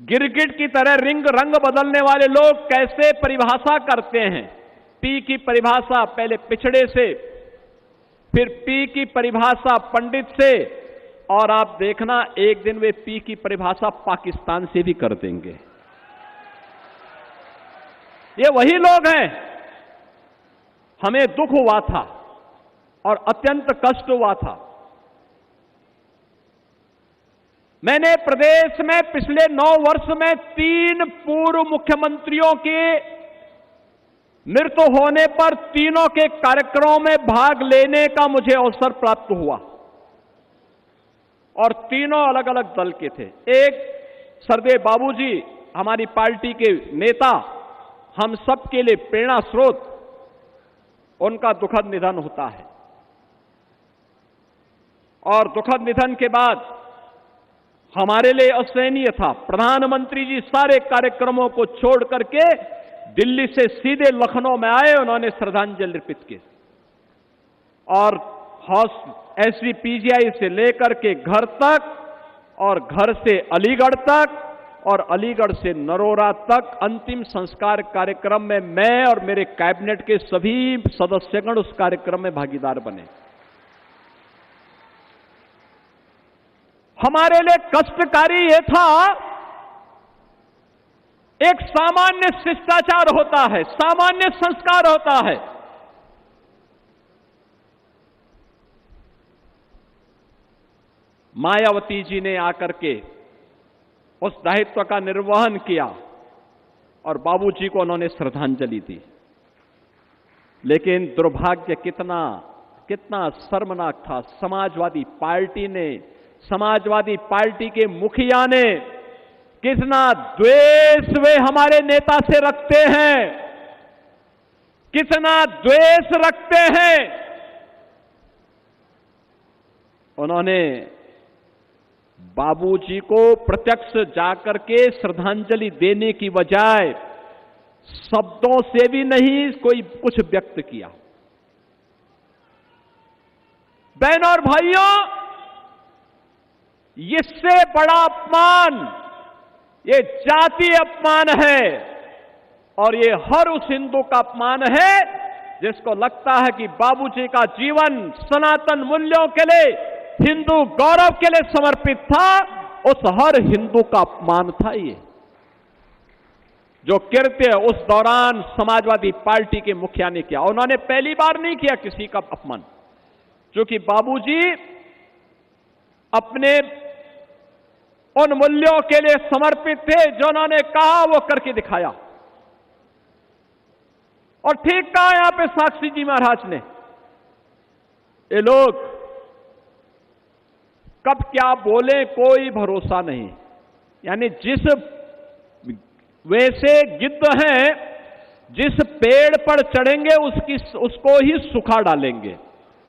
गिरगिट की तरह रंग बदलने वाले लोग कैसे परिभाषा करते हैं। पी की परिभाषा पहले पिछड़े से, फिर पी की परिभाषा पंडित से, और आप देखना एक दिन वे पी की परिभाषा पाकिस्तान से भी कर देंगे। ये वही लोग हैं। हमें दुख हुआ था और अत्यंत कष्ट हुआ था। मैंने प्रदेश में पिछले 9 वर्ष में 3 पूर्व मुख्यमंत्रियों के मृत्यु होने पर तीनों के कार्यक्रमों में भाग लेने का मुझे अवसर प्राप्त हुआ, और तीनों अलग अलग दल के थे। एक सरदेव बाबूजी, हमारी पार्टी के नेता, हम सबके लिए प्रेरणा स्रोत, उनका दुखद निधन होता है। और दुखद निधन के बाद हमारे लिए असहनीय था। प्रधानमंत्री जी सारे कार्यक्रमों को छोड़ करके दिल्ली से सीधे लखनऊ में आए, उन्होंने श्रद्धांजलि अर्पित की, और SVPGI से लेकर के घर तक, और घर से अलीगढ़ तक, और अलीगढ़ से नरोरा तक अंतिम संस्कार कार्यक्रम में मैं और मेरे कैबिनेट के सभी सदस्यगण उस कार्यक्रम में भागीदार बने। हमारे लिए कष्टकारी यह था, एक सामान्य शिष्टाचार होता है, सामान्य संस्कार होता है। मायावती जी ने आकर के उस दायित्व का निर्वहन किया और बाबूजी को उन्होंने श्रद्धांजलि दी। लेकिन दुर्भाग्य कितना शर्मनाक था। समाजवादी पार्टी के मुखिया ने कितना द्वेष वे हमारे नेता से रखते हैं, कितना द्वेष रखते हैं। उन्होंने बाबूजी को प्रत्यक्ष जाकर के श्रद्धांजलि देने की बजाय शब्दों से भी नहीं कोई कुछ व्यक्त किया। बहनों और भाइयों, इससे बड़ा अपमान ये जातीय अपमान है, और ये हर उस हिंदू का अपमान है जिसको लगता है कि बाबूजी का जीवन सनातन मूल्यों के लिए, हिंदू गौरव के लिए समर्पित था। उस हर हिंदू का अपमान था ये, जो कृत्य उस दौरान समाजवादी पार्टी के मुखिया ने किया। उन्होंने पहली बार नहीं किया किसी का अपमान, क्योंकि बाबूजी अपने उन मूल्यों के लिए समर्पित थे जो उन्होंने कहा वो करके दिखाया। और ठीक कहा यहां पे साक्षी जी महाराज ने, ये लोग कब क्या बोले कोई भरोसा नहीं। यानी जिस वैसे गिद्ध हैं, जिस पेड़ पर चढ़ेंगे उसको ही सुखा डालेंगे।